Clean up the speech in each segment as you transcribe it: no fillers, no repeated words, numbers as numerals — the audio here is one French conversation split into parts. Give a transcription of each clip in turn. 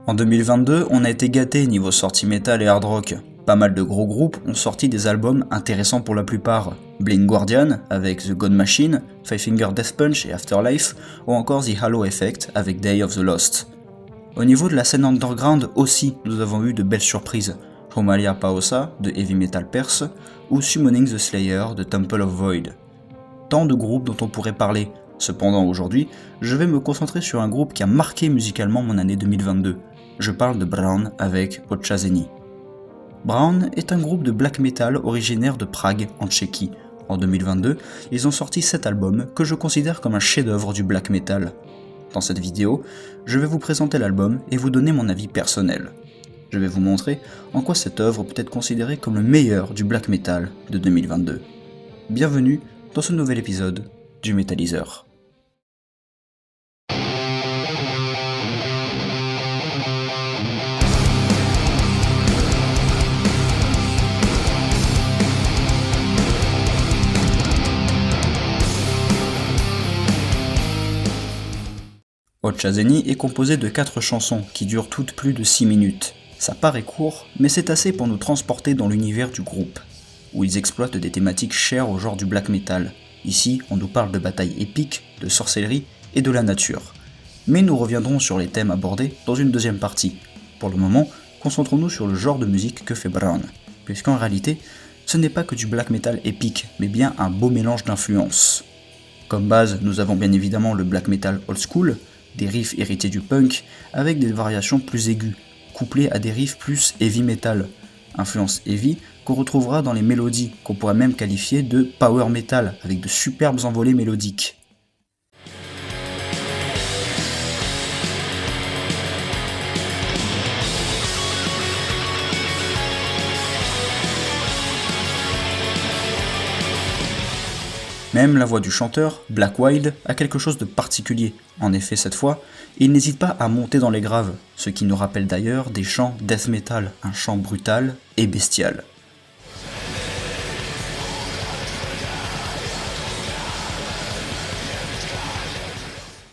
En 2022, on a été gâtés niveau sortie métal et hard rock. Pas mal de gros groupes ont sorti des albums intéressants pour la plupart. Blind Guardian avec The God Machine, Five Finger Death Punch et Afterlife, ou encore The Halo Effect avec Day of the Lost. Au niveau de la scène underground aussi, nous avons eu de belles surprises. Romalia Paosa de Heavy Metal Perse ou Summoning the Slayer de Temple of Void. Tant de groupes dont on pourrait parler. Cependant aujourd'hui, je vais me concentrer sur un groupe qui a marqué musicalement mon année 2022. Je parle de Braun avec Odczasény. Braun est un groupe de black metal originaire de Prague en Tchéquie. En 2022, ils ont sorti 7 albums que je considère comme un chef-d'œuvre du black metal. Dans cette vidéo, je vais vous présenter l'album et vous donner mon avis personnel. Je vais vous montrer en quoi cette œuvre peut être considérée comme le meilleur du black metal de 2022. Bienvenue dans ce nouvel épisode du Métaliseur. Odczasény est composé de 4 chansons qui durent toutes plus de 6 minutes. Ça paraît court, mais c'est assez pour nous transporter dans l'univers du groupe, où ils exploitent des thématiques chères au genre du black metal. Ici, on nous parle de batailles épiques, de sorcellerie et de la nature. Mais nous reviendrons sur les thèmes abordés dans une deuxième partie. Pour le moment, concentrons-nous sur le genre de musique que fait Braun, puisqu'en réalité, ce n'est pas que du black metal épique, mais bien un beau mélange d'influences. Comme base, nous avons bien évidemment le black metal old school, des riffs hérités du punk, avec des variations plus aiguës, couplées à des riffs plus heavy metal, influence heavy qu'on retrouvera dans les mélodies, qu'on pourrait même qualifier de power metal, avec de superbes envolées mélodiques. Même la voix du chanteur, Black Wild, a quelque chose de particulier. En effet, cette fois, il n'hésite pas à monter dans les graves, ce qui nous rappelle d'ailleurs des chants death metal, un chant brutal et bestial.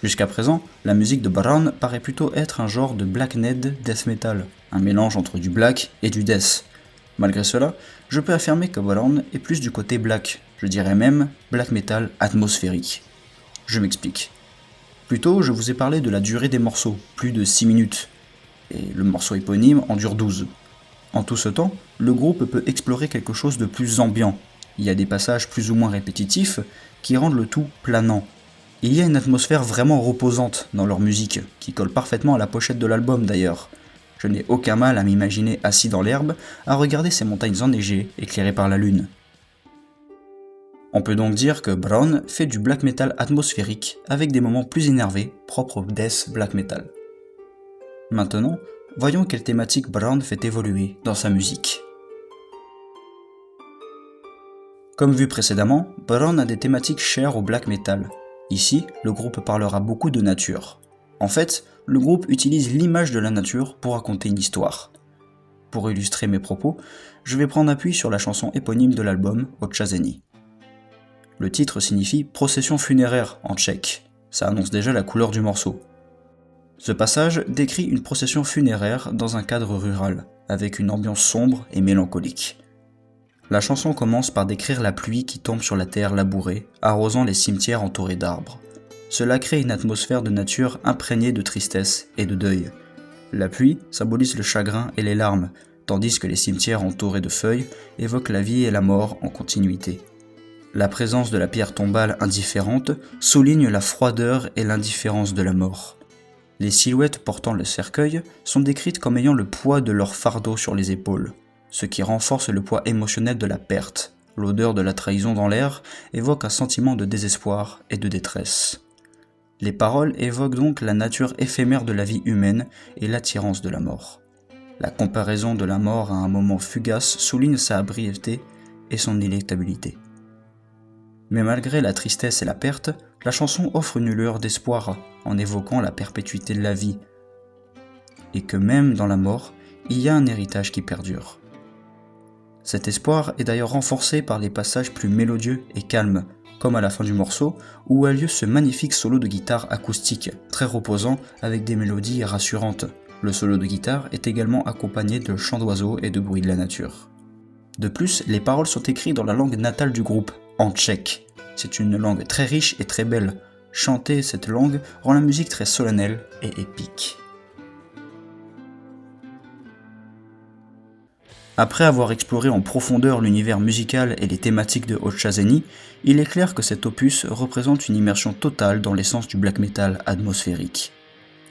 Jusqu'à présent, la musique de Braun paraît plutôt être un genre de blackned death metal, un mélange entre du black et du death. Malgré cela, je peux affirmer que Braun est plus du côté black, je dirais même black metal atmosphérique. Je m'explique. Plus tôt, je vous ai parlé de la durée des morceaux, plus de 6 minutes, et le morceau éponyme en dure 12. En tout ce temps, le groupe peut explorer quelque chose de plus ambiant. Il y a des passages plus ou moins répétitifs qui rendent le tout planant. Il y a une atmosphère vraiment reposante dans leur musique, qui colle parfaitement à la pochette de l'album d'ailleurs. Je n'ai aucun mal à m'imaginer assis dans l'herbe, à regarder ces montagnes enneigées, éclairées par la lune. On peut donc dire que Braun fait du black metal atmosphérique, avec des moments plus énervés, propres au death black metal. Maintenant, voyons quelle thématique Braun fait évoluer dans sa musique. Comme vu précédemment, Braun a des thématiques chères au black metal. Ici, le groupe parlera beaucoup de nature. En fait, le groupe utilise l'image de la nature pour raconter une histoire. Pour illustrer mes propos, je vais prendre appui sur la chanson éponyme de l'album, Odczasény. Le titre signifie « procession funéraire » en tchèque, ça annonce déjà la couleur du morceau. Ce passage décrit une procession funéraire dans un cadre rural, avec une ambiance sombre et mélancolique. La chanson commence par décrire la pluie qui tombe sur la terre labourée, arrosant les cimetières entourés d'arbres. Cela crée une atmosphère de nature imprégnée de tristesse et de deuil. La pluie symbolise le chagrin et les larmes, tandis que les cimetières entourés de feuilles évoquent la vie et la mort en continuité. La présence de la pierre tombale indifférente souligne la froideur et l'indifférence de la mort. Les silhouettes portant le cercueil sont décrites comme ayant le poids de leur fardeau sur les épaules, ce qui renforce le poids émotionnel de la perte. L'odeur de la trahison dans l'air évoque un sentiment de désespoir et de détresse. Les paroles évoquent donc la nature éphémère de la vie humaine et l'attirance de la mort. La comparaison de la mort à un moment fugace souligne sa brièveté et son inéluctabilité. Mais malgré la tristesse et la perte, la chanson offre une lueur d'espoir en évoquant la perpétuité de la vie, et que même dans la mort, il y a un héritage qui perdure. Cet espoir est d'ailleurs renforcé par les passages plus mélodieux et calmes, comme à la fin du morceau, où a lieu ce magnifique solo de guitare acoustique, très reposant avec des mélodies rassurantes. Le solo de guitare est également accompagné de chants d'oiseaux et de bruits de la nature. De plus, les paroles sont écrites dans la langue natale du groupe, en tchèque. C'est une langue très riche et très belle. Chanter cette langue rend la musique très solennelle et épique. Après avoir exploré en profondeur l'univers musical et les thématiques de Ochazeni, il est clair que cet opus représente une immersion totale dans l'essence du black metal atmosphérique.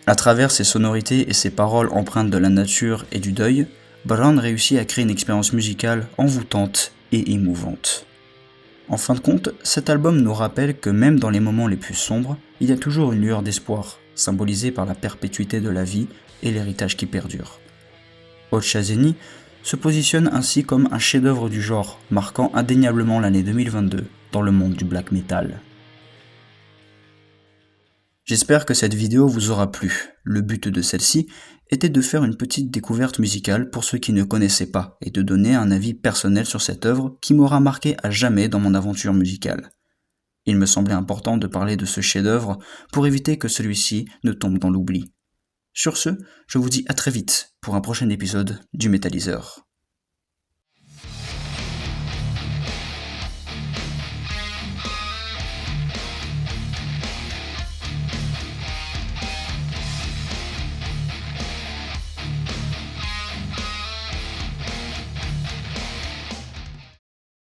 À travers ses sonorités et ses paroles empreintes de la nature et du deuil, Brown réussit à créer une expérience musicale envoûtante et émouvante. En fin de compte, cet album nous rappelle que même dans les moments les plus sombres, il y a toujours une lueur d'espoir, symbolisée par la perpétuité de la vie et l'héritage qui perdure. Ochazeni se positionne ainsi comme un chef-d'œuvre du genre, marquant indéniablement l'année 2022 dans le monde du black metal. J'espère que cette vidéo vous aura plu. Le but de celle-ci était de faire une petite découverte musicale pour ceux qui ne connaissaient pas et de donner un avis personnel sur cette œuvre qui m'aura marqué à jamais dans mon aventure musicale. Il me semblait important de parler de ce chef-d'œuvre pour éviter que celui-ci ne tombe dans l'oubli. Sur ce, je vous dis à très vite pour un prochain épisode du Métaliseur.